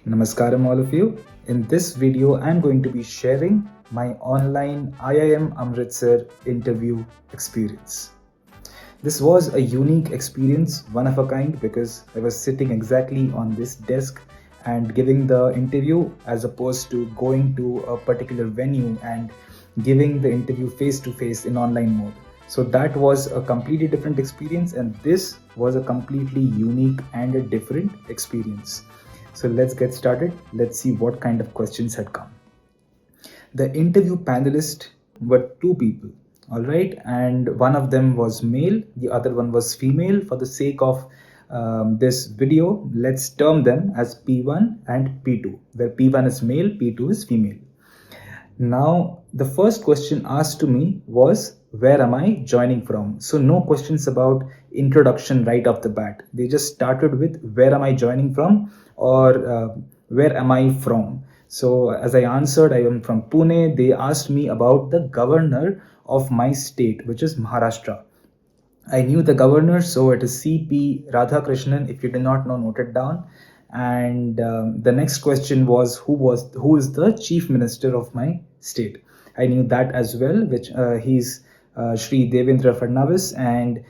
Namaskaram all of you. In this video, I'm going to be sharing my online IIM Amritsar interview experience. This was a unique experience, one of a kind, because I was sitting exactly on this desk and giving the interview as opposed to going to a particular venue and giving the interview face to face in online mode. So that was a completely different experience, and this was a completely unique and a different experience. So let's get started. Let's see what kind of questions had come. The interview panelists were two people, all right, and one of them was male, the other one was female. For the sake of this video, let's term them as P1 and P2, where P1 is male, P2 is female. Now, the first question asked to me was, where am I joining from? So no questions about introduction right off the bat. They just started with, where am I joining from, or where am I from? So as I answered, I am from Pune. They asked me about the governor of my state, which is Maharashtra. I knew the governor, so it is C.P. Radhakrishnan. If you did not know, note it down. And the next question was, who is the chief minister of my state? I knew that as well, which he's Shri Devendra Fadnavis, and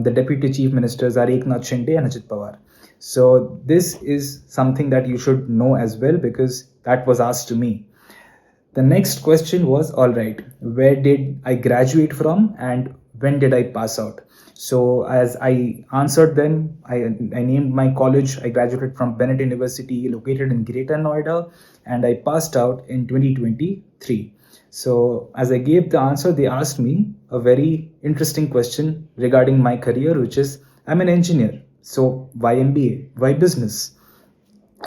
the deputy chief ministers are Eknath Shinde and Ajit Pawar. So this is something that you should know as well, because that was asked to me. The next question was, all right, where did I graduate from and when did I pass out? So as I answered them, I named my college. I graduated from Bennett University located in Greater Noida, and I passed out in 2023. So as I gave the answer, they asked me a very interesting question regarding my career, which is, I'm an engineer. So why MBA? Why business?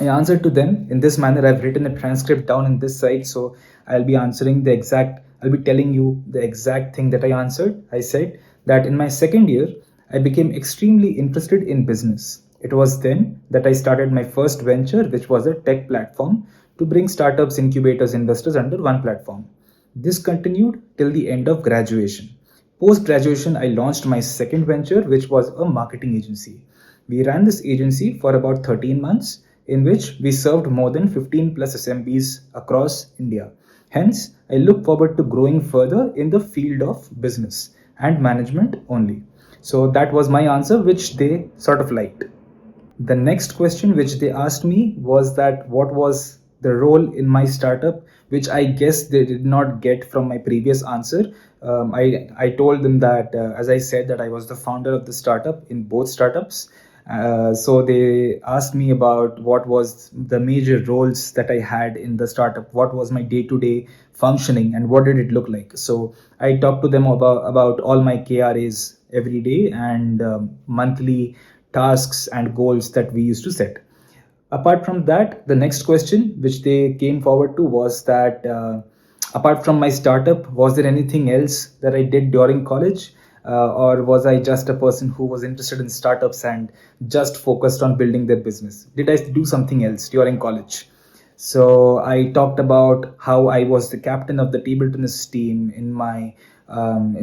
I answered to them in this manner. I've written a transcript down in this side, so I'll be telling you the exact thing that I answered. I said that in my second year, I became extremely interested in business. It was then that I started my first venture, which was a tech platform to bring startups, incubators, investors under one platform. This continued till the end of graduation. Post graduation, I launched my second venture, which was a marketing agency. We ran this agency for about 13 months, in which we served more than 15 plus SMBs across India. Hence, I look forward to growing further in the field of business and management only. So that was my answer, which they sort of liked. The next question which they asked me was that what was the role in my startup, which I guess they did not get from my previous answer. I told them that, as I said, that I was the founder of the startup in both startups. So they asked me about what was the major roles that I had in the startup, what was my day-to-day functioning, and what did it look like. So I talked to them about all my KRAs every day and monthly tasks and goals that we used to set. Apart from that, the next question which they came forward to was that apart from my startup, was there anything else that I did during college? Or was I just a person who was interested in startups and just focused on building their business? Did I do something else during college? So I talked about how I was the captain of the table tennis team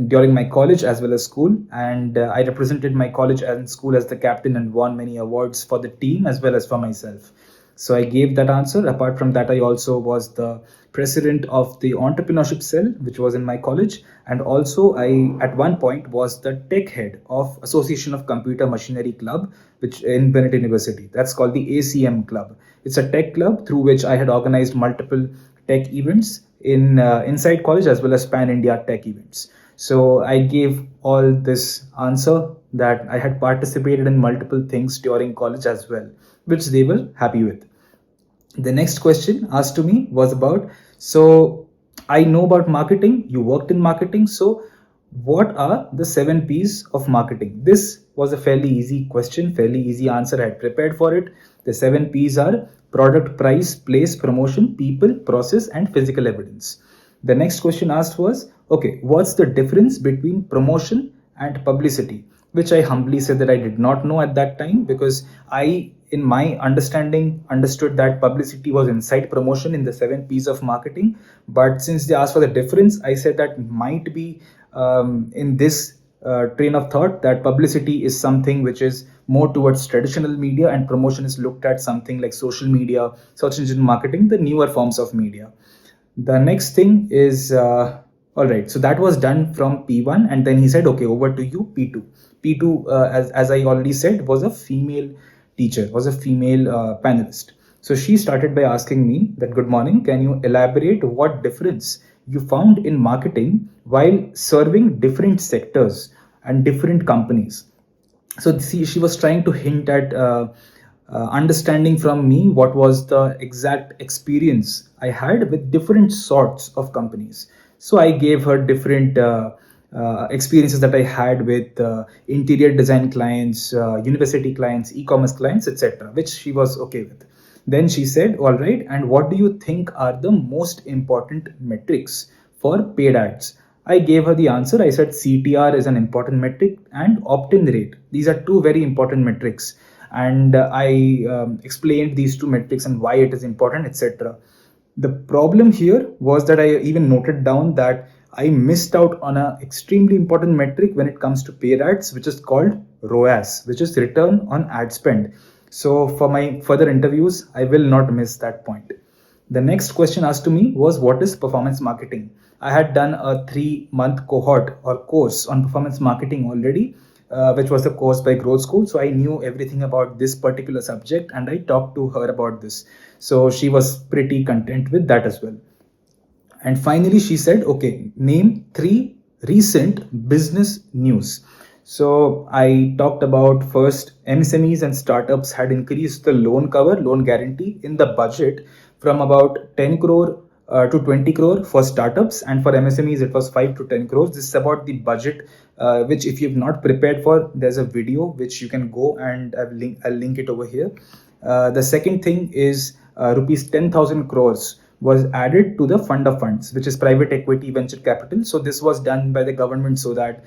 during my college as well as school, and I represented my college and school as the captain and won many awards for the team as well as for myself. So I gave that answer. Apart from that, I also was the president of the entrepreneurship cell, which was in my college. And also I, at one point, was the tech head of Association of Computer Machinery Club, which in Bennett University. That's called the ACM Club. It's a tech club through which I had organized multiple tech events inside college as well as pan-India tech events. So I gave all this answer that I had participated in multiple things during college as well, which they were happy with. The next question asked to me was about, so I know about marketing, you worked in marketing, so what are the 7 P's of marketing? This was a fairly easy question, fairly easy answer. I had prepared for it. The 7 P's are product, price, place, promotion, people, process, and physical evidence. The next question asked was, okay, what's the difference between promotion and publicity? Which I humbly said that I did not know at that time, because I, in my understanding, understood that publicity was inside promotion in the 7 P's of marketing. But since they asked for the difference, I said that might be in this train of thought that publicity is something which is more towards traditional media, and promotion is looked at something like social media, search engine marketing, the newer forms of media. The next thing is all right, so that was done from P1, and then he said, okay, over to you, P2. P2, as I already said, was a female teacher, was a female panelist. So she started by asking me that, good morning, can you elaborate what difference you found in marketing while serving different sectors and different companies? So she was trying to hint at understanding from me what was the exact experience I had with different sorts of companies. So I gave her different experiences that I had with interior design clients, university clients, e-commerce clients, etc., which she was okay with. Then she said, all right, and what do you think are the most important metrics for paid ads? I gave her the answer. I said CTR is an important metric and opt-in rate. These are two very important metrics. And I explained these two metrics and why it is important, etc. The problem here was that I even noted down that I missed out on an extremely important metric when it comes to paid ads, which is called ROAS, which is return on ad spend. So for my further interviews, I will not miss that point. The next question asked to me was, what is performance marketing? I had done a 3-month cohort or course on performance marketing already, which was a course by Growth School. So I knew everything about this particular subject, and I talked to her about this. So she was pretty content with that as well. And finally, she said, okay, name 3 recent business news. So I talked about, first, MSMEs and startups had increased the loan cover, loan guarantee in the budget from about 10 crore to 20 crore for startups, and for MSMEs it was 5 to 10 crores. This is about the budget, which if you've not prepared for, there's a video which you can go, and I'll link it over here. The second thing is rupees 10,000 crores was added to the fund of funds, which is private equity venture capital. So this was done by the government so that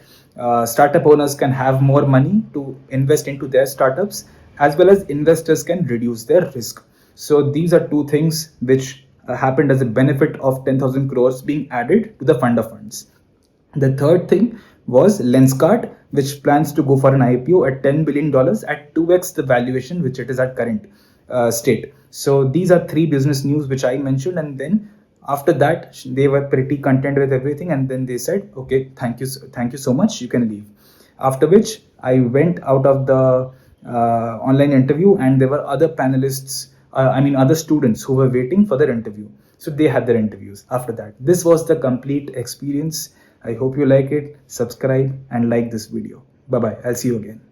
startup owners can have more money to invest into their startups, as well as investors can reduce their risk. So these are two things which happened as a benefit of 10,000 crores being added to the fund of funds. The third thing was Lenskart, which plans to go for an IPO at $10 billion at 2x the valuation which it is at current state. So these are 3 business news which I mentioned, and then after that they were pretty content with everything, and then they said, okay, thank you so much, you can leave. After which I went out of the online interview, and there were other panelists, other students who were waiting for their interview. So they had their interviews after that. This was the complete experience. I hope you like it. Subscribe and like this video. Bye bye. I'll see you again.